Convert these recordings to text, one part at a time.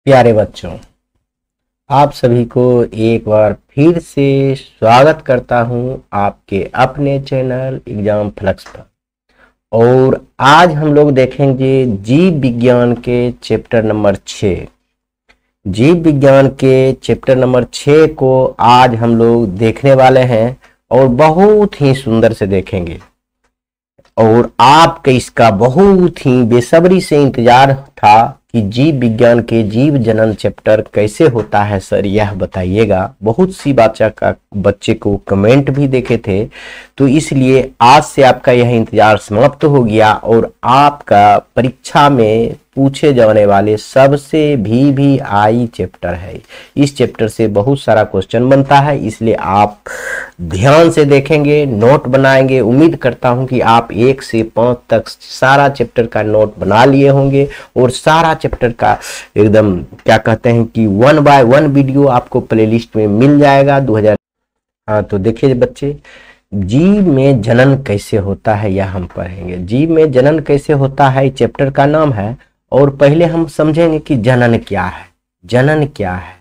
प्यारे बच्चों, आप सभी को एक बार फिर से स्वागत करता हूं आपके अपने चैनल एग्जाम फ्लक्स पर। और आज हम लोग देखेंगे जीव विज्ञान के चैप्टर नंबर 6। जीव विज्ञान के चैप्टर नंबर 6 को आज हम लोग देखने वाले हैं और बहुत ही सुंदर से देखेंगे। और आपके इसका बहुत ही बेसब्री से इंतजार था कि जीव विज्ञान के जीव जनन चैप्टर कैसे होता है सर, यह बताइएगा। बहुत सी बच्चे को कमेंट भी देखे थे, तो इसलिए आज से आपका यह इंतजार समाप्त हो गया और आपका परीक्षा में पूछे जाने वाले सबसे भी आई चैप्टर है। इस चैप्टर से बहुत सारा क्वेश्चन बनता है, इसलिए आप ध्यान से देखेंगे, नोट बनाएंगे। उम्मीद करता हूं कि आप 1 से 5 तक सारा चैप्टर का नोट बना लिए होंगे और सारा चैप्टर का एकदम क्या कहते हैं कि 1 बाय 1 वीडियो आपको प्लेलिस्ट में मिल जाएगा 2000। हाँ, तो देखिए बच्चे, जीव में जनन कैसे होता है यह हम पढ़ेंगे। जीव में जनन कैसे होता है चैप्टर का नाम है। और पहले हम समझेंगे कि जनन क्या है। जनन क्या है,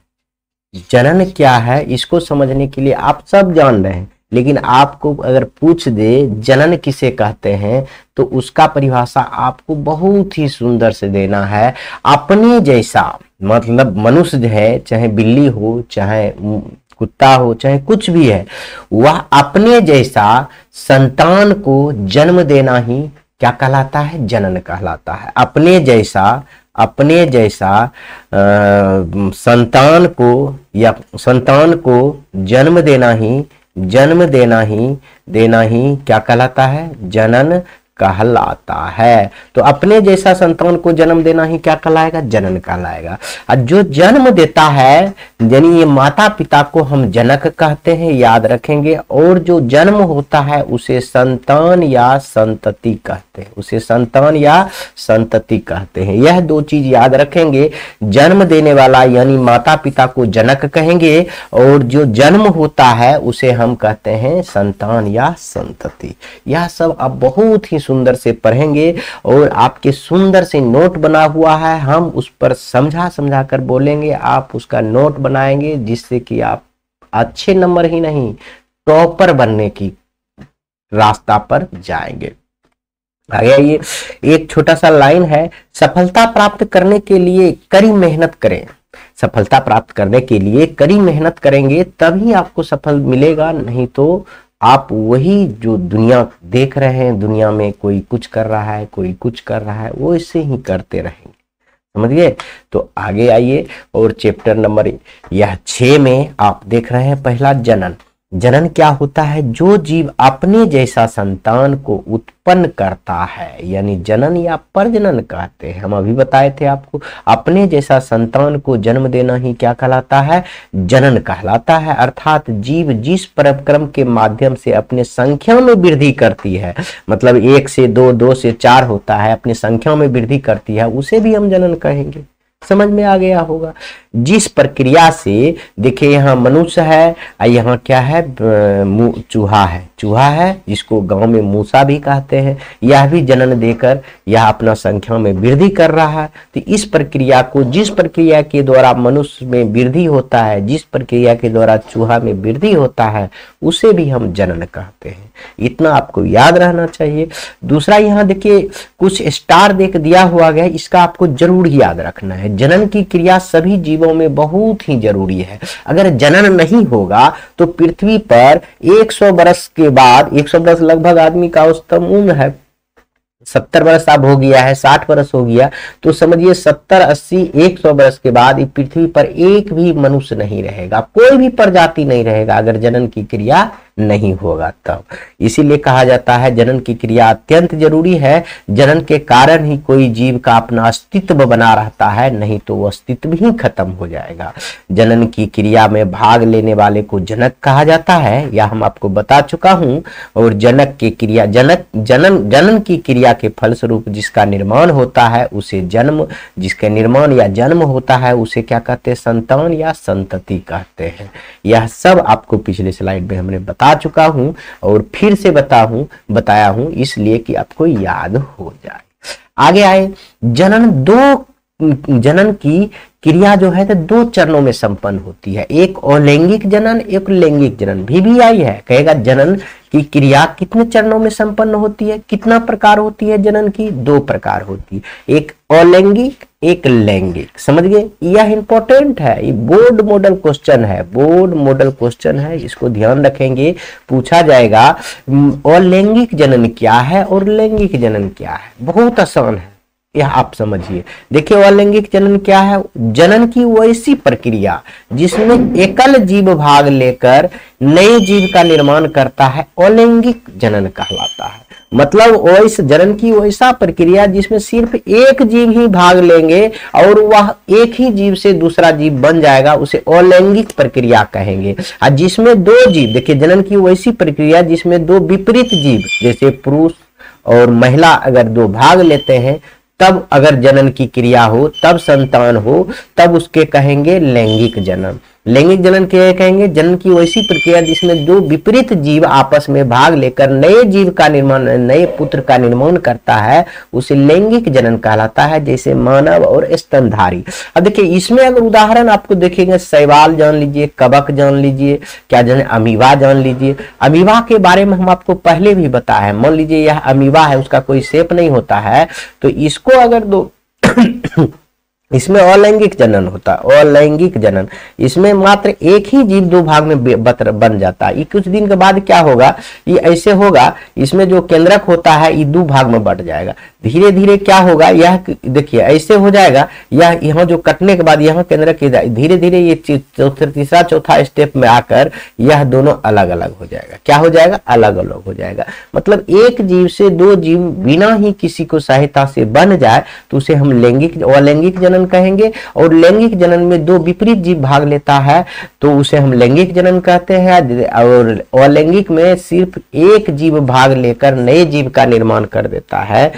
जनन क्या है, इसको समझने के लिए आप सब जान रहे हैं, लेकिन आपको अगर पूछ दे जनन किसे कहते हैं तो उसका परिभाषा आपको बहुत ही सुंदर से देना है। अपने जैसा, मतलब मनुष्य जो है, चाहे बिल्ली हो, चाहे कुत्ता हो, चाहे कुछ भी है, वह अपने जैसा संतान को जन्म देना ही क्या कहलाता है, जनन कहलाता है। अपने जैसा संतान को जन्म देना ही क्या कहलाता है, जनन कहलाता है। तो अपने जैसा संतान को जन्म देना ही क्या कहलाएगा, जनन कहलाएगा। और जो जन्म देता है, यानी ये माता पिता को हम जनक कहते हैं, याद रखेंगे। और जो जन्म होता है उसे संतान या संतति कहते हैं। यह दो चीज याद रखेंगे। जन्म देने वाला यानी माता पिता को जनक कहेंगे, और जो जन्म होता है उसे हम कहते हैं संतान या संतति। यह सब अब बहुत ही सुंदर से पढ़ेंगे और आपके सुंदर से नोट बना हुआ है, हम उस पर समझा कर बोलेंगे, आप उसका नोट बनाएंगे, जिससे कि आप अच्छे नंबर ही नहीं टॉपर बनने की रास्ता पर जाएंगे। आगे आइए, एक छोटा सा लाइन है, सफलता प्राप्त करने के लिए कड़ी मेहनत करें। सफलता प्राप्त करने के लिए कड़ी मेहनत करेंगे तभी आपको सफल मिलेगा, नहीं तो आप वही जो दुनिया देख रहे हैं, दुनिया में कोई कुछ कर रहा है, कोई कुछ कर रहा है, वो इसे ही करते रहेंगे। समझ गए? तो आगे आइए, और चैप्टर नंबर यह 6 में आप देख रहे हैं पहला जनन। जनन क्या होता है, जो जीव अपने जैसा संतान को उत्पन्न करता है, यानी जनन या प्रजनन कहते हैं। हम अभी बताए थे आपको, अपने जैसा संतान को जन्म देना ही क्या कहलाता है, जनन कहलाता है। अर्थात जीव जिस परक्रम के माध्यम से अपने संख्या में वृद्धि करती है, मतलब 1 से 2, 2 से 4 होता है, अपनी संख्या में वृद्धि करती है, उसे भी हम जनन कहेंगे। समझ में आ गया होगा। जिस प्रक्रिया से, देखिए यहाँ मनुष्य है, यहाँ क्या है, चूहा है जिसको गांव में मूसा भी कहते हैं। यह भी जनन देकर यह अपना संख्या में वृद्धि कर रहा है। तो इस प्रक्रिया को, जिस प्रक्रिया के द्वारा मनुष्य में वृद्धि होता है, जिस प्रक्रिया के द्वारा चूहा में वृद्धि होता है, उसे भी हम जनन कहते हैं। इतना आपको याद रहना चाहिए। दूसरा, यहाँ देखिए कुछ स्टार देख दिया हुआ गया, इसका आपको जरूर याद रखना है। जनन की क्रिया सभी जीवों में बहुत ही जरूरी है। अगर जनन नहीं होगा तो पृथ्वी पर 100 वर्ष के बाद, 100 वर्ष लगभग आदमी का औसतन उम्र है, 70 वर्ष अब हो गया है, 60 वर्ष हो गया, तो समझिए 70, 80, 100 वर्ष के बाद पृथ्वी पर एक भी मनुष्य नहीं रहेगा, कोई भी प्रजाति नहीं रहेगा, अगर जनन की क्रिया नहीं होगा तब। इसीलिए कहा जाता है जनन की क्रिया अत्यंत जरूरी है। जनन के कारण ही कोई जीव का अपना अस्तित्व बना रहता है, नहीं तो वो अस्तित्व ही खत्म हो जाएगा। जनन की क्रिया में भाग लेने वाले को जनक कहा जाता है, यह हम आपको बता चुका हूं। और जनक की क्रिया, जनन की क्रिया के फलस्वरूप जिसका निर्माण होता है उसे जन्म, जिसके निर्माण या जन्म होता है उसे क्या कहते हैं, संतान या संतति कहते हैं। यह सब आपको पिछले स्लाइड में हमने बता चुका हूं और फिर से बताया हूं, इसलिए कि आपको याद हो जाए। आगे आए, जनन 2 जनन की क्रिया जो है तो 2 चरणों में संपन्न होती है, एक अलैंगिक जनन, एक लैंगिक जनन। भी आई है, कहेगा जनन की क्रिया कितने चरणों में संपन्न होती है, कितना प्रकार होती है जनन की, 2 प्रकार होती है, एक अलैंगिक एक लैंगिक। समझ गए, यह इंपॉर्टेंट है, ये बोर्ड मॉडल क्वेश्चन है, बोर्ड मॉडल क्वेश्चन है, इसको ध्यान रखेंगे, पूछा जाएगा अलैंगिक जनन क्या है और लैंगिक जनन क्या है। बहुत आसान है, यह आप समझिए। देखिए अलैंगिक जनन क्या है, जनन की वैसी प्रक्रिया जिसमें एकल जीव भाग लेकर नए जीव का निर्माण करता है, अलैंगिक जनन कहलाता है। मतलब वैसे जनन की वैसा प्रक्रिया जिसमें सिर्फ एक जीव ही भाग लेंगे और वह एक ही जीव से दूसरा जीव बन जाएगा, उसे अलैंगिक प्रक्रिया कहेंगे। और जिसमें 2 जीव, देखिए जनन की वैसी प्रक्रिया जिसमें 2 विपरीत जीव जैसे पुरुष और महिला अगर 2 भाग लेते हैं, तब अगर जनन की क्रिया हो, तब संतान हो, तब उसके कहेंगे लैंगिक जनन। लैंगिक जनन क्या कहेंगे, जनन की वैसी प्रक्रिया जिसमें 2 विपरीत जीव आपस में भाग लेकर नए जीव का निर्माण, नए पुत्र का निर्माण करता है, उसे लैंगिक जनन कहलाता है, जैसे मानव और स्तनधारी। अब देखिए इसमें अगर उदाहरण आपको देखेंगे, शैवाल जान लीजिए, कवक जान लीजिए, क्या जाने अमीबा जान लीजिए। अमीबा के बारे में हम आपको पहले भी बताया है, मान लीजिए यह अमीबा है, उसका कोई शेप नहीं होता है, तो इसको अगर 2 इसमें अलैंगिक जनन होता है, अलैंगिक जनन, इसमें मात्र एक ही जीव 2 भाग में बन जाता है। ये कुछ दिन के बाद क्या होगा, ये ऐसे होगा, इसमें जो केंद्रक होता है ये 2 भाग में बट जाएगा। धीरे धीरे क्या होगा, यह देखिए ऐसे हो जाएगा, यह यहाँ जो कटने के बाद यहाँ केंद्रक धीरे धीरे ये तीसरा चौथा स्टेप में आकर यह दोनों अलग अलग हो जाएगा। क्या हो जाएगा, अलग अलग हो जाएगा। मतलब एक जीव से 2 जीव बिना ही किसी को सहायता से बन जाए तो उसे हम लैंगिक अलैंगिक जनन कहेंगे। और लैंगिक जनन में 2 विपरीत जीव भाग लेता है तो उसे हम लैंगिक जनन कहते हैं। और अलैंगिक में सिर्फ एक जीव भाग लेकर नए जीव का निर्माण कर देता है।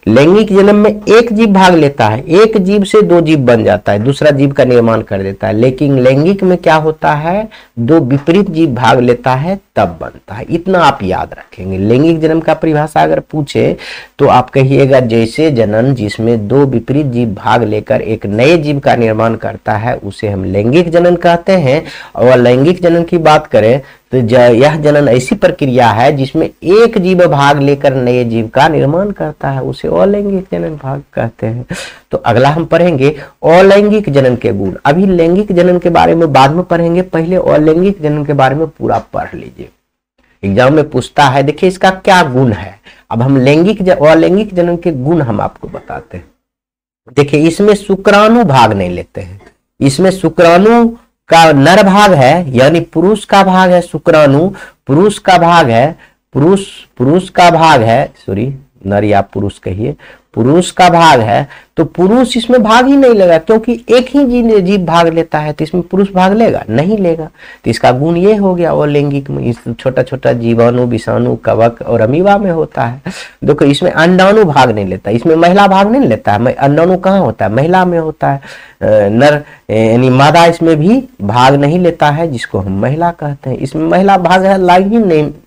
लैंगिक जन्म में एक जीव भाग लेता है, एक जीव से 2 जीव बन जाता है, दूसरा जीव का निर्माण कर देता है। लेकिन लैंगिक में क्या होता है, 2 विपरीत जीव भाग लेता है तब बनता है। इतना आप याद रखेंगे। लैंगिक जन्म का परिभाषा अगर पूछे तो आप कहिएगा जैसे जनन जिसमें 2 विपरीत जीव भाग लेकर एक नए जीव का निर्माण करता है उसे हम लैंगिक जनन कहते हैं। और लैंगिक जनन की बात करें तो यह जनन ऐसी प्रक्रिया है जिसमें एक जीव भाग लेकर नए जीव का निर्माण करता है, उसे अलैंगिक जनन भाग कहते हैं। तो अगला हम पढ़ेंगे अलैंगिक जनन के गुण। अभी लैंगिक जनन के बारे में बाद में पढ़ेंगे, पहले अलैंगिक जनन के बारे में पूरा पढ़ लीजिए, एग्जाम में पूछता है। देखिए इसका क्या गुण है। अब हम अलैंगिक जनन के गुण हम आपको बताते हैं। देखिए इसमें शुक्राणु भाग नहीं लेते हैं, इसमें शुक्राणु का नर भाग है, यानी पुरुष का भाग है, शुक्राणु पुरुष का भाग है, पुरुष का भाग है, सॉरी नर या पुरुष कहिए, पुरुष का भाग है। तो पुरुष इसमें भाग ही नहीं लेगा क्योंकि एक ही जीव भाग लेता है, तो इसमें पुरुष भाग लेगा नहीं लेगा। तो इसका गुण ये हो गया अलैंगिक में। इस छोटा छोटा जीवाणु, विषाणु, कवक और अमीबा में होता है। देखो इसमें अंडाणु भाग नहीं लेता, इसमें महिला भाग नहीं लेता है। अंडाणु कहाँ होता है, महिला में होता है। नर यानी मादा इसमें भी भाग नहीं लेता है, जिसको हम महिला कहते हैं। इसमें महिला भाग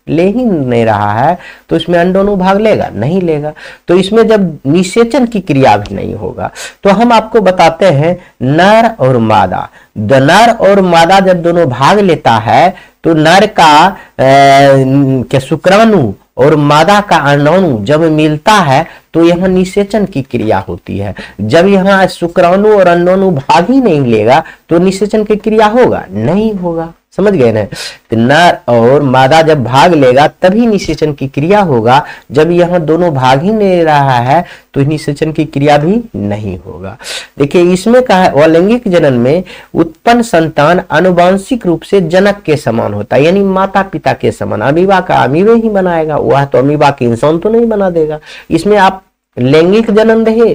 ले ही नहीं रहा है, तो इसमें अंडाणु भाग लेगा नहीं लेगा। तो इसमें जब निषेचन की क्रिया भी नहीं होगा, तो हम आपको बताते हैं नर और मादा। नर और मादा जब दोनों भाग लेता है तो नर का शुक्राणु और मादा का अंडाणु जब मिलता है तो यहाँ निषेचन की क्रिया होती है। जब यहाँ शुक्राणु और अंडाणु भाग ही नहीं लेगा तो निषेचन की क्रिया होगा नहीं होगा। समझ गए ना। तो नर और मादा जब भाग लेगा तभी निषेचन की क्रिया होगा। जब यहाँ दोनों भाग ही नहीं रहा है तो निषेचन की क्रिया भी नहीं होगा। देखिए इसमें कहा है अलैंगिक जनन में उत्पन्न संतान आनुवंशिक रूप से जनक के समान होता है, यानी माता पिता के समान। अमीबा का अमीबे ही बनाएगा, वह तो अमीबा के इंसान तो नहीं बना देगा। इसमें आप लैंगिक जनन रहे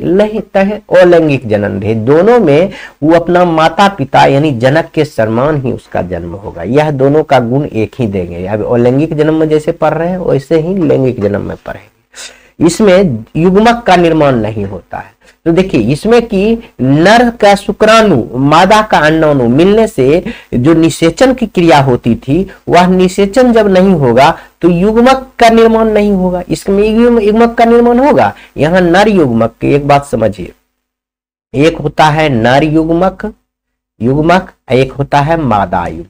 अलैंगिक जनन रहे, दोनों में वो अपना माता पिता यानी जनक के समान ही उसका जन्म होगा। यह दोनों का गुण एक ही देंगे। अब अलैंगिक जन्म में जैसे पढ़ रहे हैं वैसे ही लैंगिक जन्म में पढ़ेंगे। इसमें युग्मक का निर्माण नहीं होता है। तो देखिए इसमें कि नर का शुक्राणु मादा का अंडाणु मिलने से जो निषेचन की क्रिया होती थी, वह निषेचन जब नहीं होगा तो युग्मक का निर्माण नहीं होगा। इसमें युग्मक का निर्माण होगा। यहाँ नर युग्मक की एक बात समझिए, एक होता है नर युग्मक युग्मक, एक होता है मादा युग्मक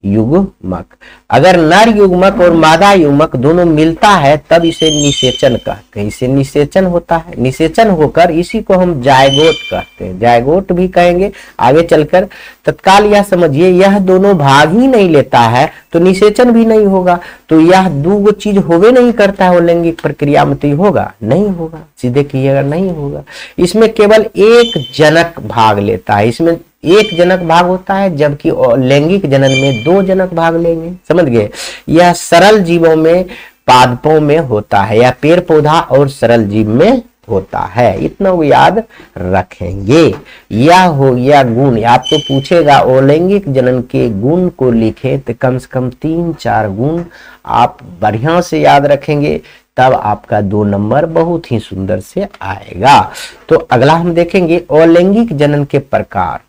युग्मक। अगर नर युग्मक और मादा युग्मक दोनों मिलता है तब इसे निषेचन कहते हैं। इसे निषेचन होता है, निषेचन होकर इसी को हम जायगोट कहते हैं, जायगोट भी कहेंगे आगे चलकर। तत्काल यह समझिए यह दोनों भाग ही नहीं लेता है तो निषेचन भी नहीं होगा, तो यह दो चीज होवे नहीं करता है, लैंगिक प्रक्रिया में तो होगा नहीं होगा, सीधे कहिएगा नहीं होगा। इसमें केवल एक जनक भाग लेता है, इसमें एक जनक भाग होता है, जबकि लैंगिक जनन में दो जनक भाग लेंगे। समझ गए? यह सरल जीवों में पादपों में होता है, या पेड़ पौधा और सरल जीव में होता है, इतना वो याद रखेंगे। यह हो गया गुण। आपको पूछेगा अलैंगिक जनन के गुण को लिखे तो कम से कम 3-4 गुण आप बढ़िया से याद रखेंगे, तब आपका 2 नंबर बहुत ही सुंदर से आएगा। तो अगला हम देखेंगे अलैंगिक जनन के प्रकार।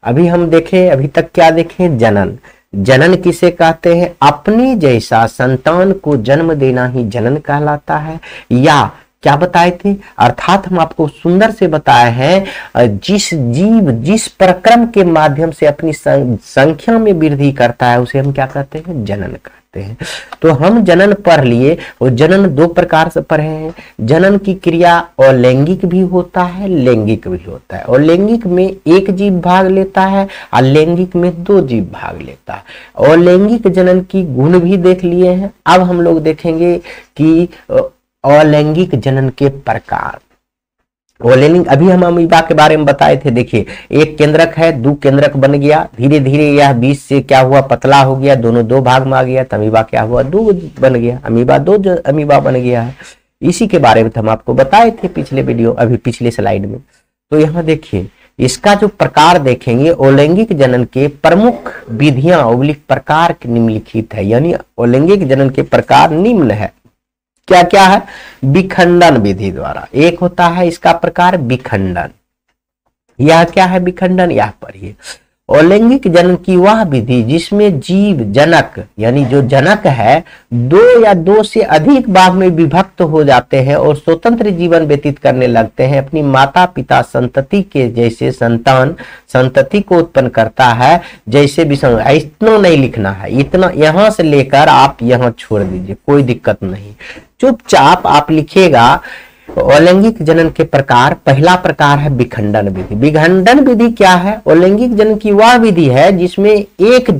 अभी हम देखें, अभी तक क्या देखें? जनन। जनन किसे कहते हैं? अपने जैसा संतान को जन्म देना ही जनन कहलाता है। या क्या बताए थे? अर्थात हम आपको सुंदर से बताए हैं, जिस जीव जिस प्रक्रम के माध्यम से अपनी संख्या में वृद्धि करता है उसे हम क्या कहते हैं? जनन कहते हैं। तो हम जनन पढ़ लिए, और जनन 2 प्रकार से पढ़े हैं। जनन की क्रिया अलैंगिक भी होता है, लैंगिक भी होता है। और लैंगिक में एक जीव भाग लेता है और लैंगिक में 2 जीव भाग लेता है। और लैंगिक जनन की गुण भी देख लिए हैं। अब हम लोग देखेंगे कि अलैंगिक जनन के प्रकार। अलैंगिक, अभी हम अमीबा के बारे में बताए थे। देखिए, एक केंद्रक है, 2 केंद्रक बन गया, धीरे धीरे यह बीच से क्या हुआ? पतला हो गया, दोनों 2 भाग में आ गया, तो अमीबा क्या हुआ? 2 बन गया, अमीबा 2 अमीबा बन गया है। इसी के बारे में हम आपको बताए थे पिछले वीडियो, अभी पिछले स्लाइड में। तो यहाँ देखिए, इसका जो प्रकार देखेंगे, अलैंगिक जनन के प्रमुख विधियां ओब्लिक प्रकार निम्नलिखित है। यानी अलैंगिक जनन के प्रकार निम्न है। क्या क्या है? विखंडन विधि द्वारा। एक होता है इसका प्रकार विखंडन। यह क्या है विखंडन? यह पढ़िए, अलैंगिक जनन की वह विधि जिसमें जीव जनक यानी जो जनक है 2 या 2 से अधिक भाग में विभक्त हो जाते हैं और स्वतंत्र जीवन व्यतीत करने लगते हैं। अपनी माता पिता संतति के जैसे संतान संतति को उत्पन्न करता है, जैसे विषम। इतना नहीं लिखना है, इतना यहां से लेकर आप यहां छोड़ दीजिए, कोई दिक्कत नहीं। चुपचाप आप लिखिएगा अलैंगिक जनन के प्रकार। पहला प्रकार है विखंडन विधि। विखंडन विधि क्या है? अलैंगिक जनन की वह विधि है जिसमें एक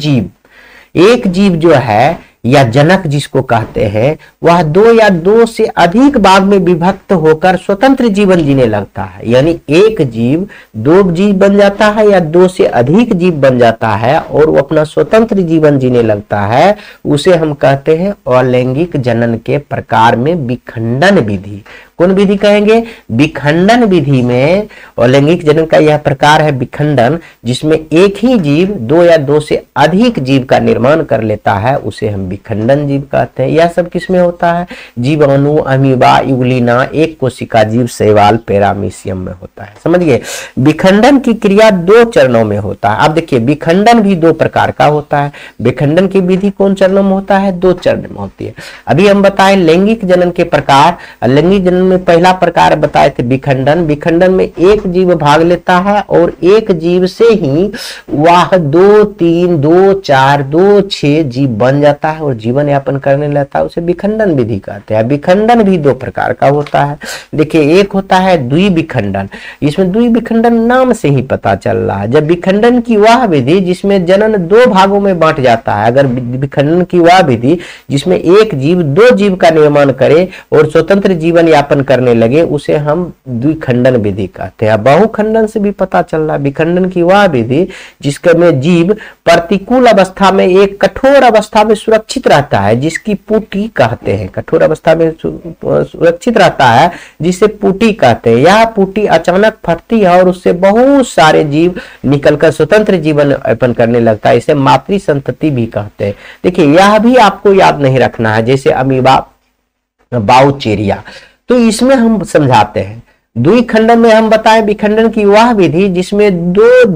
जीव जो है या जनक जिसको कहते हैं, वह 2 या 2 से अधिक भाग में विभक्त होकर स्वतंत्र जीवन जीने लगता है। यानी एक जीव 2 जीव बन जाता है या 2 से अधिक जीव बन जाता है और वो अपना स्वतंत्र जीवन जीने लगता है, उसे हम कहते हैं अलैंगिक जनन के प्रकार में विखंडन विधि। कौन विधि कहेंगे? विखंडन विधि में अलैंगिक जनन का यह प्रकार है विखंडन, जिसमें एक ही जीव 2 या 2 से अधिक जीव का निर्माण कर लेता है, उसे हम विखंडन जीव कहते हैं। यह सब किसमें होता है? जीवाणु, अमीबा, यूग्लिना, एक कोशिका जीव, शैवाल, पैरामीशियम में होता है। समझ गए? विखंडन की क्रिया 2 चरणों में होता है। अब देखिए, विखंडन भी 2 प्रकार का होता है। विखंडन की विधि कौन चरणों में होता है? 2 चरण में होती है। अभी हम बताएं लैंगिक जनन के प्रकार। लैंगिक जनन में पहला प्रकार बताए थे विखंडन। विखंडन में एक जीव भाग लेता है और एक जीव से ही वह 2, 3, 2, 4, 2, 6 जीव बन जाता है और जीवन यापन करने लगता है, उसे विखंडन विधि कहते हैं। विखंडन भी 2 प्रकार का होता है। देखिए, एक होता है द्विविखंडन। इसमें द्विविखंडन नाम से ही पता चल रहा है। जब विखंडन की वह विधि जिसमें जनन 2 भागों में बांट जाता है, अगर विखंडन की वह विधि जिसमें एक जीव 2 जीव का निर्माण करे और स्वतंत्र जीवन यापन करने लगे, उसे हम द्विखंडन विधि कहते हैं। बहुखंडन से भी पता चल रहा है विखंडन की वह विधि जिसके में जीव प्रतिकूल अवस्था में एक कठोर अवस्था में सुरक्षित रहता है, जिसकी पुटी कहते हैं। कठोर अवस्था में सुरक्षित रहता है जिसे पुटी कहते हैं। यह पुटी अचानक फटती है और उससे बहुत सारे जीव निकलकर स्वतंत्र जीवन यापन करने लगता है, इसे मातृ संतति भी कहते हैं। देखिए, यह भी आपको याद नहीं रखना है, जैसे अमीबा, बाउचेरिया। तो इसमें हम समझाते हैं। द्विखंडन में हम बताएं विखंडन की वह विधि जिसमें 2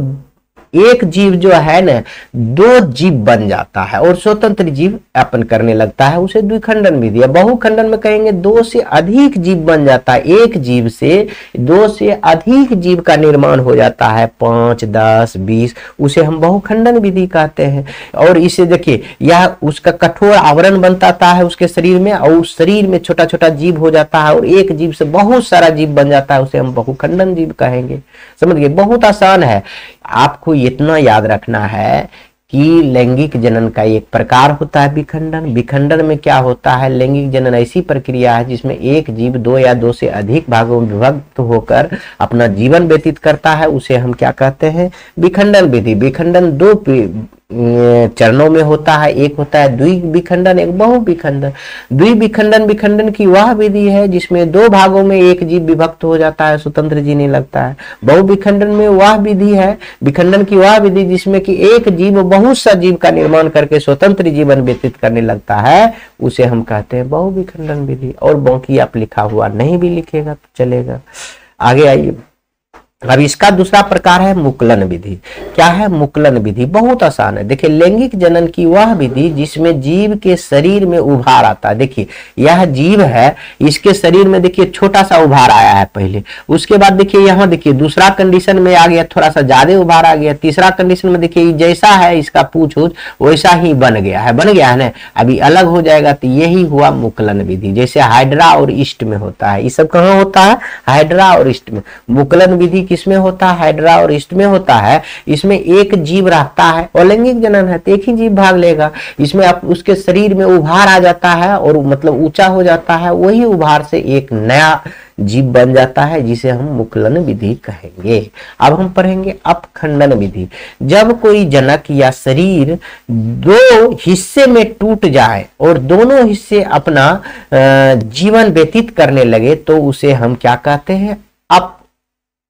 एक जीव जो है ना दो जीव बन जाता है और स्वतंत्र जीव अपन करने लगता है, उसे द्विखंडन विधि है। बहुखंडन में कहेंगे दो से अधिक जीव बन जाता है, एक जीव से दो से अधिक जीव का निर्माण हो जाता है, 5, 10, 20, उसे हम बहुखंडन विधि कहते हैं। और इसे देखिए यह उसका कठोर आवरण बनता है उसके शरीर में, और उस शरीर में छोटा छोटा जीव हो जाता है और एक जीव से बहुत सारा जीव बन जाता है, उसे हम बहुखंडन जीव कहेंगे। समझ गए, बहुत आसान है। आपको इतना याद रखना है कि लैंगिक जनन का एक प्रकार होता है विखंडन। विखंडन में क्या होता है, लैंगिक जनन ऐसी प्रक्रिया है जिसमें एक जीव दो या दो से अधिक भागों में विभक्त होकर अपना जीवन व्यतीत करता है, उसे हम क्या कहते हैं, विखंडन विधि। विखंडन दो चरणों में होता है, एक होता है द्विविखंडन, एक बहुविखंडन। द्विविखंडन विखंडन की वह विधि है जिसमें दो भागों में एक जीव विभक्त हो जाता है, स्वतंत्र जीने लगता है। बहुविखंडन में वह विधि है, विखंडन की वह विधि जिसमें कि एक जीव बहुत सा जीव का निर्माण करके स्वतंत्र जीवन व्यतीत करने लगता है, उसे हम कहते हैं बहुविखंडन विधि। और बाकी आप लिखा हुआ नहीं भी लिखेगा तो चलेगा। आगे आइए, अब इसका दूसरा प्रकार है मुकुलन विधि। क्या है मुकुलन विधि? बहुत आसान है। देखिए लैंगिक जनन की वह विधि जिसमें जीव के शरीर में उभार आता है। देखिए यह जीव है, इसके शरीर में देखिए छोटा सा उभार आया है पहले, उसके बाद देखिए यहाँ देखिए दूसरा कंडीशन में आ गया, थोड़ा सा ज्यादा उभार आ गया, तीसरा कंडीशन में देखिए जैसा है इसका पूछ वैसा ही बन गया है ना, अभी अलग हो जाएगा। तो यही हुआ मुकुलन विधि, जैसे हाइड्रा और ईस्ट में होता है। ये सब कहाँ होता है? हाइड्रा और ईस्ट में। मुकुलन विधि किसमें होता है? हाइड्रा और ईस्ट में होता है। इसमें एक जीव रहता है और लैंगिक जनन है तो एक ही जीव भाग लेगा। इसमें आप उसके शरीर में उभार आ जाता है और मतलब ऊंचा हो जाता है, वही उभार से एक नया जीव बन जाता है जिसे हम मुकुलन विधि कहेंगे। अब हम पढ़ेंगे अपखंडन विधि। जब कोई जनक या शरीर दो हिस्से में टूट जाए और दोनों हिस्से अपना जीवन व्यतीत करने लगे तो उसे हम क्या कहते हैं?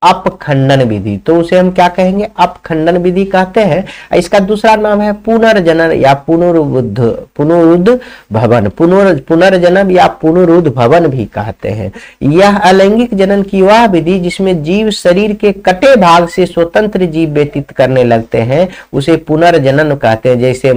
अपखंडन विधि। तो उसे हम क्या कहेंगे? अपखंडन विधि कहते हैं। इसका दूसरा नाम है पुनर्जनन या पुनरुद्ध भवन। पुनर्जनन या पुनरुद्ध भवन भी कहते हैं। यह अलैंगिक जनन की वह विधि जिसमें जीव शरीर के कटे भाग से स्वतंत्र जीव व्यतीत करने लगते हैं, उसे पुनर्जनन कहते हैं। जैसे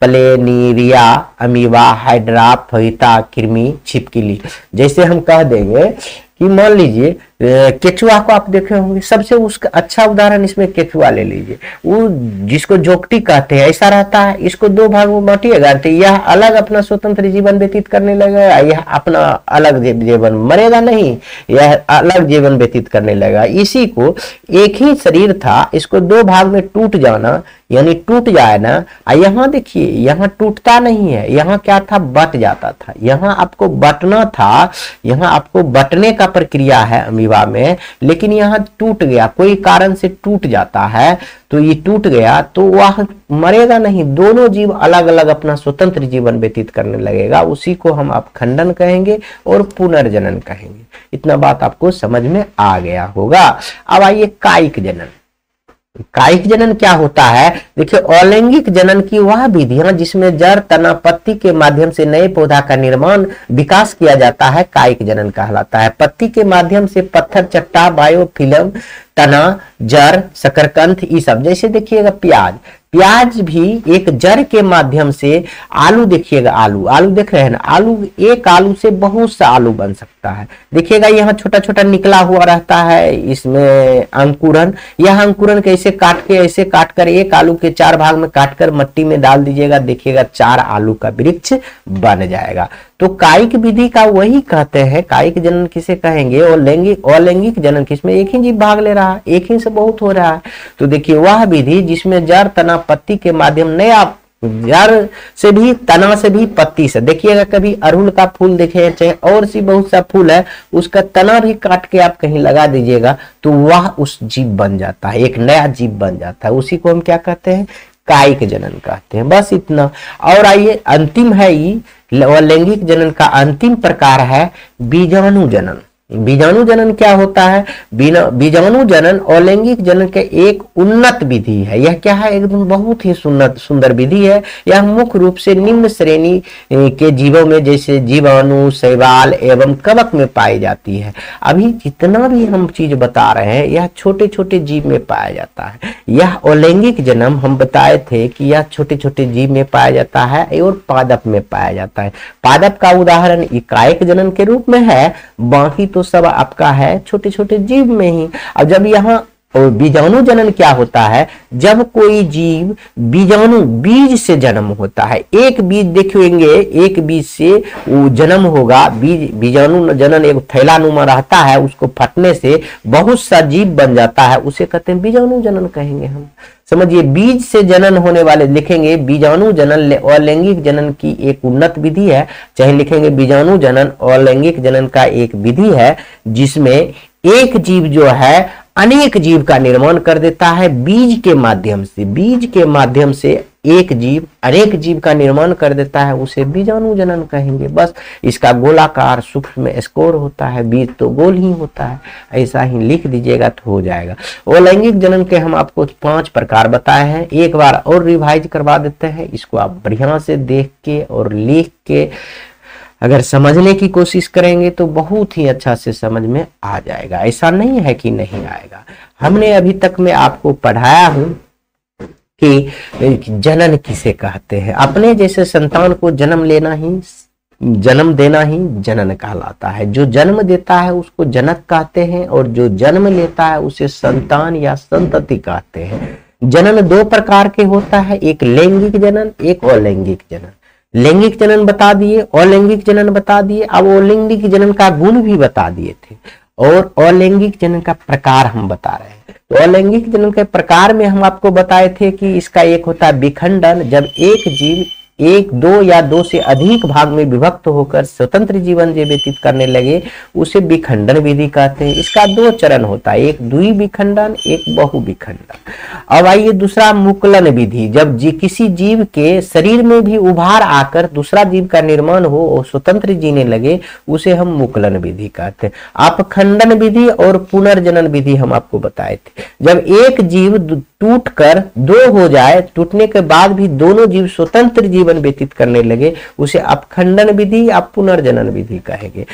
प्लेनीरिया, अमीबा, हाइड्रा, फहिता, कृमि, छिपकली। जैसे हम कह देंगे कि मान लीजिए केचुआ को आप देखे होंगे, सबसे उसका अच्छा उदाहरण इसमें केचुआ ले लीजिए। वो जिसको जोकटी कहते हैं ऐसा रहता है, इसको दो भागों में बांटिएगा तो यह अलग अपना स्वतंत्र जीवन व्यतीत करने लगेगा, यह अपना अलग जीवन, मरेगा नहीं, यह अलग जीवन व्यतीत करने लगेगा। इसी को एक ही शरीर था, इसको दो भाग में टूट जाना यानी टूट जाए ना। यहाँ देखिए यहाँ टूटता नहीं है, यहाँ क्या था? बट जाता था। यहाँ आपको बटना था, यहाँ आपको बटने का प्रक्रिया है अमीबा में, लेकिन यहाँ टूट गया, कोई कारण से टूट जाता है तो ये टूट गया तो वह मरेगा नहीं, दोनों जीव अलग अलग अपना स्वतंत्र जीवन व्यतीत करने लगेगा। उसी को हम अपखंडन कहेंगे और पुनर्जनन कहेंगे। इतना बात आपको समझ में आ गया होगा। अब आइए कायिक जनन। कायिक जनन क्या होता है? देखिए अलैंगिक जनन की वह विधियां जिसमें जड़, तना, पत्ती के माध्यम से नए पौधा का निर्माण विकास किया जाता है, कायिक जनन कहलाता है। पत्ती के माध्यम से पत्थर, चट्टा, बायोफिल्म, तना, जड़, शकरकंद, ये सब। जैसे देखिएगा प्याज भी एक जड़ के माध्यम से, आलू देखिएगा, आलू देख रहे हैं ना, आलू एक आलू से बहुत सा आलू बन सकता है। देखिएगा यहाँ छोटा छोटा निकला हुआ रहता है, इसमें अंकुरन। यह अंकुरन कैसे ऐसे काट कर एक आलू के 4 भाग में काटकर मिट्टी में डाल दीजिएगा, देखिएगा 4 आलू का वृक्ष बन जाएगा। तो कायिक विधि का वही कहते हैं, कायिक जनन किसे कहेंगे? और अलैंगिक जनन किसमें एक ही जीव भाग ले रहा है, एक ही से बहुत हो रहा है। तो देखिए वह विधि जिसमें जड़, तना, पत्ती के माध्यम नया, जड़ से भी, तना से भी, पत्ती से। देखिएगा कभी अड़हुल का फूल देखे, चाहे और सी बहुत सा फूल है, उसका तना भी काट के आप कहीं लगा दीजिएगा तो वह उस जीव बन जाता है, एक नया जीव बन जाता है। उसी को हम क्या कहते हैं? कायिक जनन कहते हैं। बस इतना। और आइए अंतिम है, लैंगिक जनन का अंतिम प्रकार है बीजाणु जनन। बीजाणु जनन क्या होता है? बीजाणु जनन अलैंगिक जनन के एक उन्नत विधि है। यह क्या है? एकदम बहुत ही सुंदर विधि है। यह मुख्य रूप से निम्न श्रेणी के जीवों में जैसे जीवाणु, शैवाल एवं कवक में पाई जाती है। अभी जितना भी हम चीज बता रहे हैं यह छोटे छोटे जीव में पाया जाता है। यह अलैंगिक जन्म हम बताए थे कि यह छोटे छोटे जीव में पाया जाता है और पादप में पाया जाता है। पादप का उदाहरण इकायिक जनन के रूप में है, बाकी तो सब आपका है छोटे छोटे जीव में ही। अब जब यहाँ और बीजाणु जनन क्या होता है? जब कोई जीव बीजाणु बीज से जन्म होता है। एक बीज देखेंगे, एक बीज से वो जन्म होगा। बीजाणु जनन एक थैलानुमा रहता है, उसको फटने से बहुत सा जीव बन जाता है, उसे कहते हैं बीजाणु जनन कहेंगे हम। समझिए, बीज से जनन होने वाले लिखेंगे बीजाणु जनन अलैंगिक जनन की एक उन्नत विधि है। चाहे लिखेंगे बीजाणु जनन अलैंगिक जनन का एक विधि है जिसमें एक जीव जो है अनेक जीव का निर्माण कर देता है बीज के माध्यम से। बीज के माध्यम से एक जीव अनेक जीव का निर्माण कर देता है, उसे बीजाणु जनन कहेंगे। बस इसका गोलाकार सूक्ष्म स्कोर होता है, बीज तो गोल ही होता है। ऐसा ही लिख दीजिएगा तो हो जाएगा। अलैंगिक जनन के हम आपको 5 प्रकार बताए हैं। एक बार और रिवाइज करवा देते हैं। इसको आप बढ़िया से देख के और लिख के अगर समझने की कोशिश करेंगे तो बहुत ही अच्छा से समझ में आ जाएगा। ऐसा नहीं है कि नहीं आएगा। हमने अभी तक में आपको पढ़ाया हूं कि जनन किसे कहते हैं। अपने जैसे संतान को जन्म देना ही जनन कहलाता है। जो जन्म देता है उसको जनक कहते हैं और जो जन्म लेता है उसे संतान या संतति कहते हैं। जनन 2 प्रकार के होता है, एक लैंगिक जनन, एक अलैंगिक जनन। लैंगिक जनन बता दिए, अलैंगिक जनन बता दिए। अब अलैंगिक जनन का गुण भी बता दिए थे और अलैंगिक जनन का प्रकार हम बता रहे हैं। तो अलैंगिक जनन के प्रकार में हम आपको बताए थे कि इसका एक होता है विखंडन। जब एक जीव 1, 2 या 2 से अधिक भाग में विभक्त होकर स्वतंत्र जीवन जो व्यतीत करने लगे उसे विखंडन विधि कहते हैं। इसका 2 चरण होता है, एक द्विविखंडन, एक बहुविखंडन। अब आइए दूसरा मुकुलन विधि। जब किसी जीव के शरीर में भी उभार आकर दूसरा जीव का निर्माण हो और स्वतंत्र जीने लगे उसे हम मुकुलन विधि कहते हैं। अपखंडन विधि और पुनर्जनन विधि हम आपको बताए थे। जब एक जीव टूट कर 2 हो जाए, टूटने के बाद भी दोनों जीव स्वतंत्र जीवन व्यतीत करने लगे उसे अपखंडन विधि या पुनर्जनन विधि कहेंगे।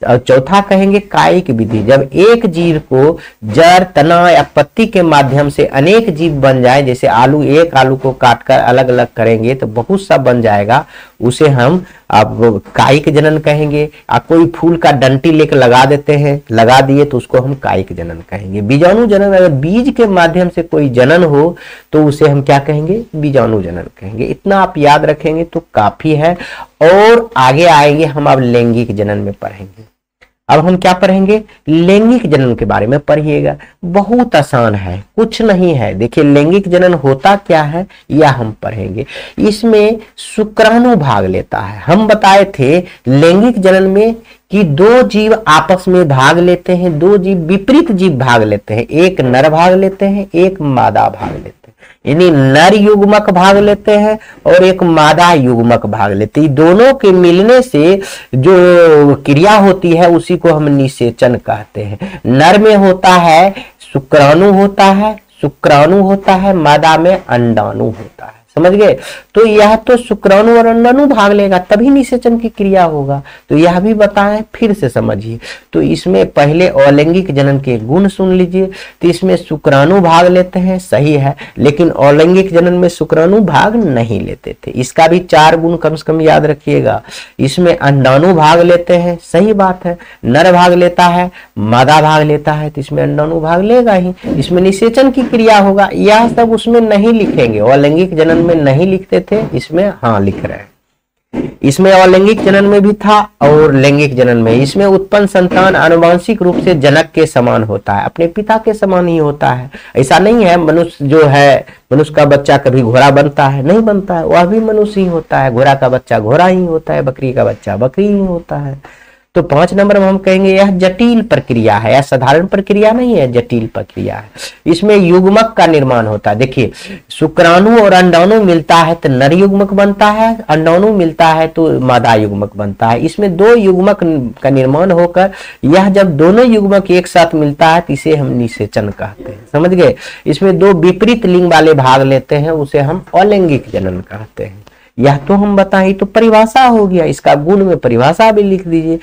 और चौथा कहेंगे कायिक विधि। जब एक जीव को जड़, तना या पत्ती के माध्यम से अनेक जीव बन जाए, जैसे आलू, एक आलू को काटकर अलग अलग करेंगे तो बहुत सा बन जाएगा, उसे हम अब कायिक जनन कहेंगे। कोई फूल का डंटी लेकर लगा देते हैं, लगा दिए तो उसको हम कायिक जनन कहेंगे। बीजाणु जनन, अगर बीज के माध्यम से कोई जनन हो तो उसे हम क्या कहेंगे? बीजाणु जनन कहेंगे। इतना आप याद रखेंगे तो काफी है। और आगे आएंगे हम अब लैंगिक जनन में पढ़ेंगे। अब हम क्या पढ़ेंगे? लैंगिक जनन के बारे में पढ़िएगा। बहुत आसान है, कुछ नहीं है। देखिए लैंगिक जनन होता क्या है यह हम पढ़ेंगे। इसमें शुक्राणु भाग लेता है। हम बताए थे लैंगिक जनन में कि 2 जीव आपस में भाग लेते हैं, 2 जीव विपरीत जीव भाग लेते हैं। एक नर भाग लेते हैं, एक मादा भाग लेते हैं। यानी नर युग्मक भाग लेते हैं और एक मादा युग्मक भाग लेते हैं। दोनों के मिलने से जो क्रिया होती है उसी को हम निषेचन कहते हैं। नर में होता है शुक्राणु होता है, मादा में अंडाणु होता है। समझ गए? तो यह तो शुक्राणु और अंडाणु भाग लेगा तभी निषेचन की क्रिया होगा। तो यह भी बताएं, फिर से समझिए। तो इसमें पहले अलैंगिक जनन के गुण सुन लीजिए। तो इसमें शुक्राणु भाग लेते हैं, सही है, लेकिन अलैंगिक जनन में शुक्राणु भाग नहीं लेते थे। इसका भी 4 गुण कम से कम याद रखिएगा। इसमें अंडाणु भाग लेते हैं, सही बात है। नर भाग लेता है, मादा भाग लेता है, तो इसमें अंडाणु भाग लेगा ही। इसमें निषेचन की क्रिया होगा। यह सब उसमें नहीं लिखेंगे, अलैंगिक जनन में नहीं लिखते थे, इसमें हाँ लिख रहे हैं। इसमें अलैंगिक जनन में भी था और लैंगिक जनन में। इसमें उत्पन्न संतान आनुवंशिक रूप से जनक के समान होता है, अपने पिता के समान ही होता है। ऐसा नहीं है मनुष्य जो है, मनुष्य का बच्चा कभी घोड़ा बनता है, नहीं बनता है, वह भी मनुष्य ही होता है। घोड़ा का बच्चा घोड़ा ही होता है, बकरी का बच्चा बकरी ही होता है। तो 5 नंबर में हम कहेंगे यह जटिल प्रक्रिया है, यह साधारण प्रक्रिया नहीं है, जटिल प्रक्रिया है। इसमें युग्मक का निर्माण होता है। देखिए, शुक्राणु और अंडाणु मिलता है तो नर युग्मक बनता है, अंडाणु मिलता है तो मादा युग्मक बनता है। इसमें 2 युग्मक का निर्माण होकर यह जब दोनों युग्मक एक साथ मिलता है तो इसे हम निषेचन कहते हैं। समझ गए? इसमें 2 विपरीत लिंग वाले भाग लेते हैं, उसे हम अलैंगिक जनन कहते हैं। यह तो हम बताएं तो परिभाषा हो गया, इसका गुण में परिभाषा भी लिख दीजिए।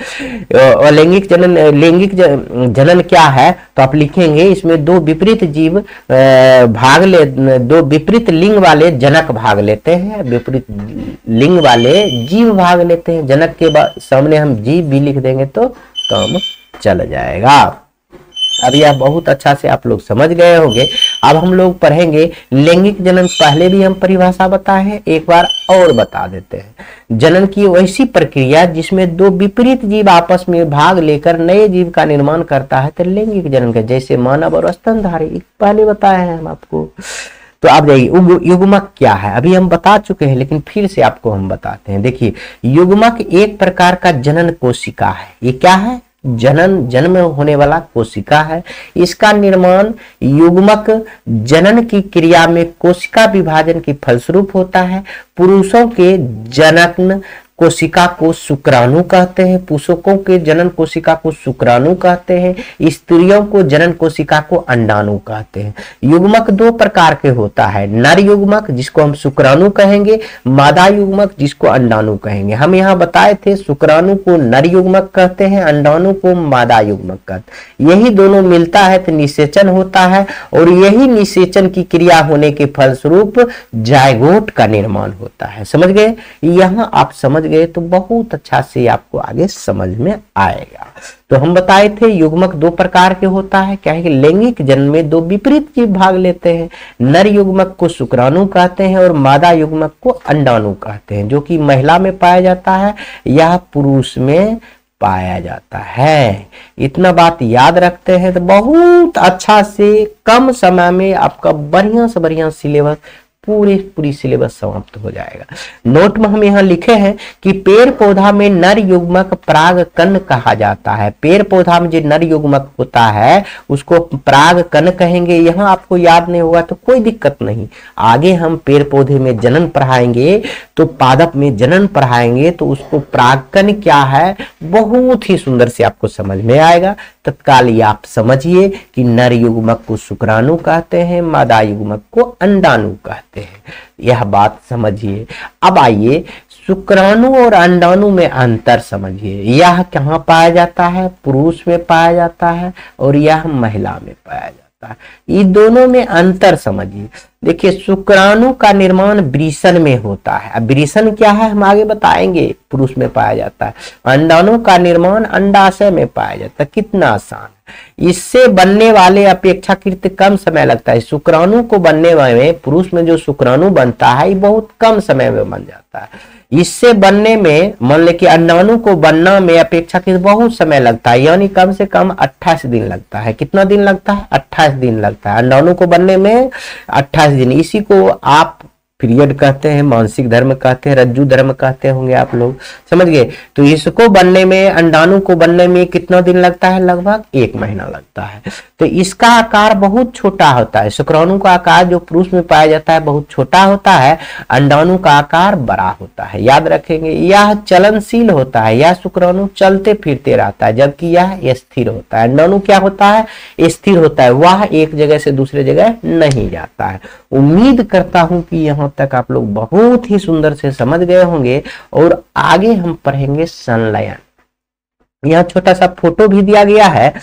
अलैंगिक जनन, लैंगिक जनन क्या है तो आप लिखेंगे इसमें 2 विपरीत जीव भाग ले, 2 विपरीत लिंग वाले जनक भाग लेते हैं, विपरीत लिंग वाले जीव भाग लेते हैं। जनक के सामने हम जीव भी लिख देंगे तो काम चल जाएगा। अब यह बहुत अच्छा से आप लोग समझ गए होंगे। अब हम लोग पढ़ेंगे लैंगिक जनन। पहले भी हम परिभाषा बताए हैं, एक बार और बता देते हैं। जनन की वैसी प्रक्रिया जिसमें 2 विपरीत जीव आपस में भाग लेकर नए जीव का निर्माण करता है तो लैंगिक जनन का, जैसे मानव और स्तनधारी, पहले बताए हैं हम आपको। तो आप जाइए, युग्मक क्या है अभी हम बता चुके हैं, लेकिन फिर से आपको हम बताते हैं। देखिए, युग्मक एक प्रकार का जनन कोशिका है। ये क्या है? जन्म होने वाला कोशिका है। इसका निर्माण युग्मक जनन की क्रिया में कोशिका विभाजन के फलस्वरूप होता है। पुरुषों के जनन कोशिका को शुक्राणु कहते हैं, पुरुषों के जनन कोशिका को शुक्राणु कहते हैं, स्त्रियों को जनन कोशिका को अंडाणु कहते हैं। युग्मक 2 प्रकार के होता है, नर युग्मक जिसको हम शुक्राणु कहेंगे, मादा युग्मक जिसको अंडाणु कहेंगे। हम यहाँ बताए थे शुक्राणु को नर युग्मक कहते हैं, अंडाणु को मादा युग्मक कहते हैं। यही दोनों मिलता है तो निषेचन होता है, और यही निषेचन की क्रिया होने के फलस्वरूप जायगोट का निर्माण होता है। समझ गए? यहाँ आप समझ गए तो बहुत अच्छा से आपको आगे समझ में आएगा। तो हम बताए थे युग्मक 2 प्रकार के होता है। क्या है कि लैंगिक जनन में 2 विपरीत जीव भाग लेते हैं। नर युग्मक को शुक्राणु कहते हैं और मादा युग्मक को अंडाणु कहते हैं, जो कि महिला में पाया जाता है या पुरुष में पाया जाता है। इतना बात याद रखते हैं तो बहुत अच्छा से कम समय में आपका बढ़िया से बढ़िया सिलेबस पूरी सिलेबस समाप्त हो जाएगा। नोट में हम यहाँ लिखे हैं कि पेड़ पौधा में नर युग्मक परागकण कहा जाता है। पेड़ पौधा में जो नर युग्मक होता है उसको परागकण कहेंगे। यहाँ आपको याद नहीं होगा तो कोई दिक्कत नहीं, आगे हम पेड़ पौधे में जनन पढ़ाएंगे तो पादप में जनन पढ़ाएंगे तो उसको परागकण क्या है बहुत ही सुंदर से आपको समझ में आएगा। तत्काल ये आप समझिए कि नर युग्मक को शुक्राणु कहते हैं, मादा युग्मक को अंडाणु कहते हैं। यह बात समझिए। अब आइए शुक्राणु और अंडाणु में अंतर समझिए। यह कहाँ पाया जाता है? पुरुष में पाया जाता है और यह महिला में पाया जाता है। ये दोनों में अंतर समझिए। देखिए, शुक्राणु का निर्माण वृषण में होता है। अब वृषण क्या है हम आगे बताएंगे, पुरुष में पाया जाता है। अंडाणु का निर्माण अंडाशय में पाया जाता है। कितना आसान है। इससे बनने वाले अपेक्षाकृत कम समय लगता है। शुक्राणु को बनने में, पुरुष में जो शुक्राणु बनता है ये बहुत कम समय में बन जाता है। इससे बनने में, मान ले कि अंडाणु को बनना में अपेक्षाकृत बहुत समय लगता है, यानी कम से कम 28 दिन लगता है। कितना दिन लगता है? 28 दिन लगता है अंडाणु को बनने में, 28 दिन। इसी को आप पीरियड कहते हैं, मानसिक धर्म कहते हैं, रज्जु धर्म कहते होंगे आप लोग, समझ गए। तो इसको बनने में, अंडाणु को बनने में कितना दिन लगता है? लगभग 1 महीना लगता है। तो इसका आकार बहुत छोटा होता है। शुक्राणु का आकार जो पुरुष में पाया जाता है बहुत छोटा होता है, अंडाणु का आकार बड़ा होता है। याद रखेंगे, यह चलनशील होता है। यह शुक्राणु चलते फिरते रहता है, जबकि यह स्थिर होता है। अंडाणु क्या होता है? स्थिर होता है, वह एक जगह से दूसरे जगह नहीं जाता है। उम्मीद करता हूं कि यहाँ तक आप लोग बहुत ही सुंदर से समझ गए होंगे। और आगे हम पढ़ेंगे संलयन। यहाँ छोटा सा फोटो भी दिया गया है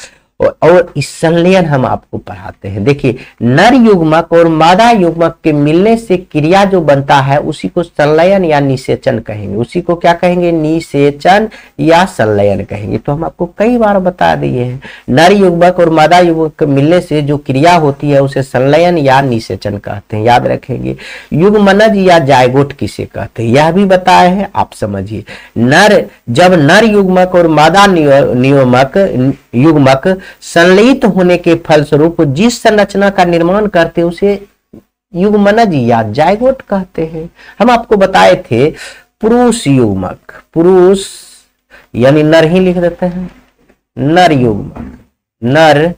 और इस संलयन हम आपको पढ़ाते हैं। देखिए, नर युग्मक और मादा युग्मक के मिलने से क्रिया जो बनता है उसी को संलयन या निषेचन कहेंगे। उसी को क्या कहेंगे? निषेचन या संलयन कहेंगे। तो हम आपको कई बार बता दिए हैं, नर युग्मक और मादा युग्मक के मिलने से जो क्रिया होती है उसे संलयन या निषेचन कहते हैं। याद रखेंगे। युग्मनज या जायगोट किसे कहते हैं यह भी बताए हैं, आप समझिए। जब नर युग्मक और मादा युग्मक संलयित होने के फलस्वरूप जिस संरचना का निर्माण करते हैं उसे युग्मनज या जायगोट कहते हैं। हम आपको बताए थे पुरुष यानी नर ही लिख देते हैं, नर युग्मक, नर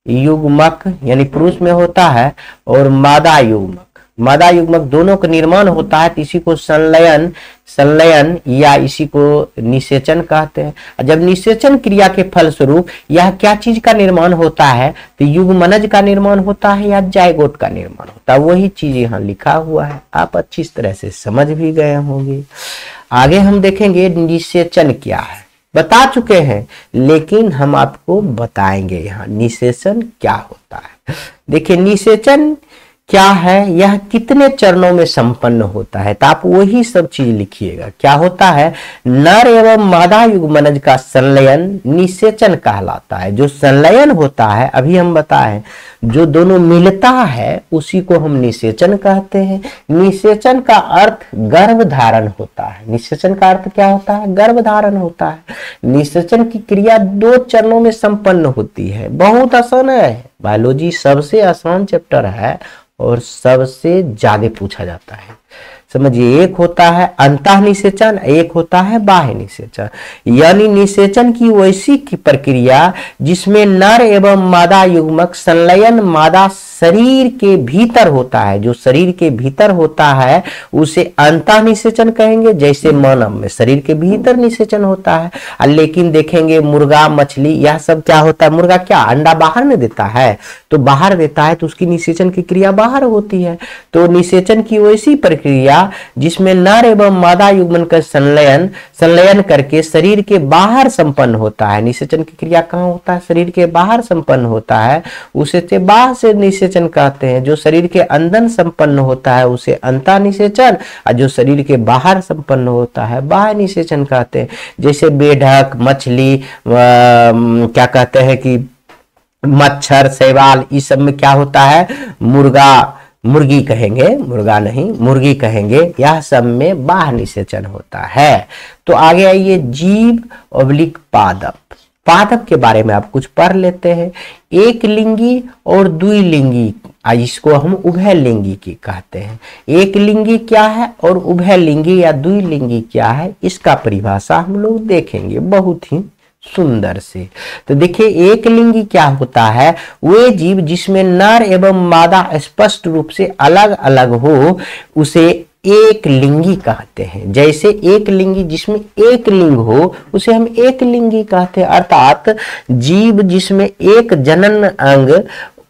युग्मक यानी पुरुष में होता है, और मादा युग्मक, मादा युग्मक दोनों का निर्माण होता है, तो इसी को संलयन, संलयन या इसी को निषेचन कहते हैं। जब निषेचन क्रिया के फलस्वरूप यह क्या चीज का निर्माण होता है, तो युग्मनज का निर्माण होता है या जायगोट का निर्माण होता है, वही चीज यहाँ लिखा हुआ है, आप अच्छी तरह से समझ भी गए होंगे। आगे हम देखेंगे निषेचन क्या है, बता चुके हैं लेकिन हम आपको बताएंगे यहाँ निषेचन क्या होता है। देखिए निषेचन क्या है, यह कितने चरणों में संपन्न होता है, तो आप वही सब चीज लिखिएगा। क्या होता है, नर एवं मादा युग्मनज का संलयन निषेचन कहलाता है। जो संलयन होता है, अभी हम बताएं, जो दोनों मिलता है उसी को हम निषेचन कहते हैं। निषेचन का अर्थ गर्भ धारण होता है। निषेचन का अर्थ क्या होता है, गर्भ धारण होता है। निषेचन की क्रिया 2 चरणों में संपन्न होती है। बहुत आसान है, बायोलॉजी सबसे आसान चैप्टर है और सबसे ज्यादा पूछा जाता है। समझिए, एक होता है अंतः निषेचन, एक होता है बाह्य निषेचन। यानी निषेचन की वैसी की प्रक्रिया जिसमें नर एवं मादा युग्मक संलयन मादा शरीर के भीतर होता है। जो शरीर के भीतर होता है उसे अंतः निषेचन कहेंगे, जैसे मानव में शरीर के भीतर निषेचन होता है। लेकिन देखेंगे मुर्गा, मछली, यह सब क्या होता है, मुर्गा क्या अंडा बाहर में देता है, तो बाहर देता है तो उसकी निषेचन की क्रिया बाहर होती है। तो निषेचन की वैसी प्रक्रिया जिसमें नर एवं मादा युग्मन का संलयन करके शरीर के बाहर संपन्न होता है। निषेचन की क्रिया कहाँ होता है, शरीर के बाहर संपन्न होता है, उसे बाह्य से निषेचन कहते हैं। जो शरीर के अंदर संपन्न होता है उसे अंतः निषेचन, और जो शरीर के बाहर संपन्न होता है बाह्य निषेचन कहते हैं। जैसे बेढक, मछली, क्या कहते हैं कि मच्छर, शैवाल, इस सब में क्या होता है, मुर्गा, मुर्गी कहेंगे, मुर्गा नहीं मुर्गी कहेंगे, यह सब में बाह्य निषेचन होता है। तो आगे आइए, जीव ऑब्लिक पादप। पादप के बारे में आप कुछ पढ़ लेते हैं। एक लिंगी और द्विलिंगी, इसको हम उभयलिंगी की कहते हैं। एक लिंगी क्या है और उभयलिंगी या द्विलिंगी क्या है, इसका परिभाषा हम लोग देखेंगे बहुत ही सुंदर से। तो देखिए, एक लिंगी क्या होता है, वे जीव जिसमें नर एवं मादा स्पष्ट रूप से अलग अलग हो उसे एक लिंगी कहते हैं। जैसे एक लिंगी जिसमें एक लिंग हो उसे हम एक लिंगी कहते हैं। अर्थात जीव जिसमें एक जनन अंग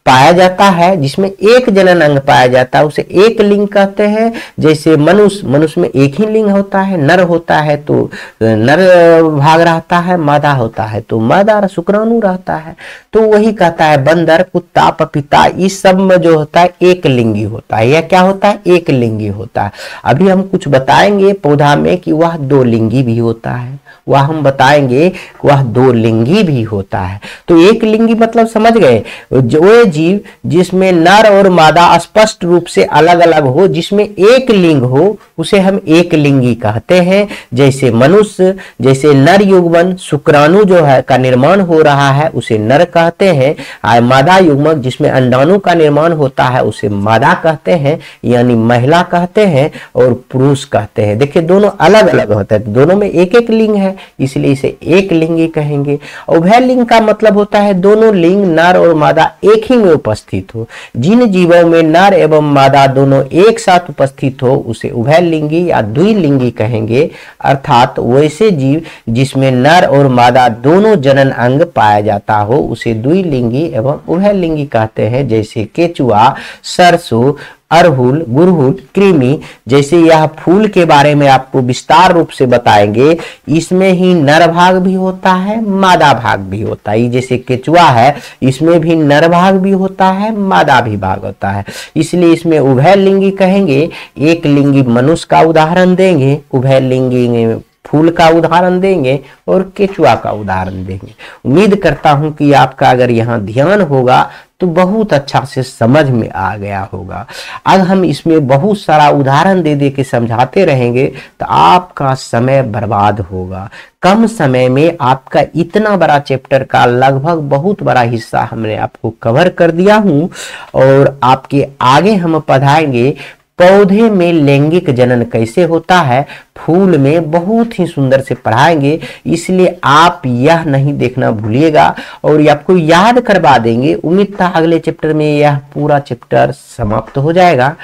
पाया जाता है, जिसमें एक जनन अंग पाया जाता है उसे एक लिंग कहते हैं। जैसे मनुष्य में एक ही लिंग होता है, नर होता है तो नर भाग रहता है, मादा होता है तो मादा शुक्राणु रहता है। तो वही कहता है बंदर, कुत्ता, पपीता, इस सब में जो होता है एक लिंगी होता है। यह क्या होता है, एक लिंगी होता है। अभी हम कुछ बताएंगे पौधा में कि वह 2 लिंगी भी होता है, वह हम बताएंगे वह 2 लिंगी भी होता है। तो एक लिंगी मतलब समझ गए, जो जीव जिसमें नर और मादा स्पष्ट रूप से अलग अलग हो, जिसमें एक लिंग हो उसे हम एक लिंगी कहते हैं। जैसे मनुष्य, जैसे नर युग्मन शुक्राणु जो है का निर्माण हो रहा है उसे नर कहते हैं। मादा युग्मक जिसमें अंडाणु का निर्माण होता है उसे मादा कहते हैं, यानी महिला कहते हैं, और पुरुष कहते हैं। देखिए दोनों अलग अलग होते हैं, दोनों में एक एक लिंग है, इसलिए इसे एक लिंगी कहेंगे। उभय लिंग का मतलब होता है दोनों लिंग नर और मादा एक ही में उपस्थित हो। जिन जीवों में नर एवं मादा दोनों एक साथ उपस्थित हो उसे उभय लिंगी या द्विलिंगी कहेंगे। अर्थात वैसे जीव जिसमें नर और मादा दोनों जनन अंग पाया जाता हो उसे द्विलिंगी एवं उभय लिंगी कहते हैं। जैसे केचुआ, सरसों, अरहुल, गुड़हल, कृमि, जैसे यह फूल के बारे में आपको विस्तार रूप से बताएंगे। इसमें ही नर भाग भी होता है, मादा भाग भी होता है। जैसे केचुआ है इसमें भी नर भाग भी होता है, मादा भी भाग होता है, इसलिए इसमें उभय लिंगी कहेंगे। एक लिंगी मनुष्य का उदाहरण देंगे, उभय लिंगी फूल का उदाहरण देंगे और केचुआ का उदाहरण देंगे। उम्मीद करता हूं कि आपका अगर यहाँ ध्यान होगा तो बहुत अच्छा से समझ में आ गया होगा। अब हम इसमें बहुत सारा उदाहरण दे दे के समझाते रहेंगे तो आपका समय बर्बाद होगा। कम समय में आपका इतना बड़ा चैप्टर का लगभग बहुत बड़ा हिस्सा हमने आपको कवर कर दिया हूं, और आपके आगे हम पढ़ाएंगे पौधे में लैंगिक जनन कैसे होता है फूल में बहुत ही सुंदर से पढ़ाएंगे, इसलिए आप यह नहीं देखना भूलिएगा और ये आपको याद करवा देंगे। उम्मीद था अगले चैप्टर में यह पूरा चैप्टर समाप्त हो जाएगा,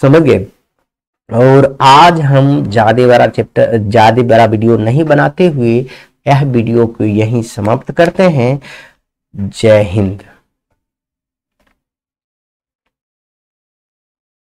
समझ गए। और आज हम ज्यादा बड़ा वीडियो नहीं बनाते हुए यह वीडियो को यहीं समाप्त करते हैं। जय हिंद।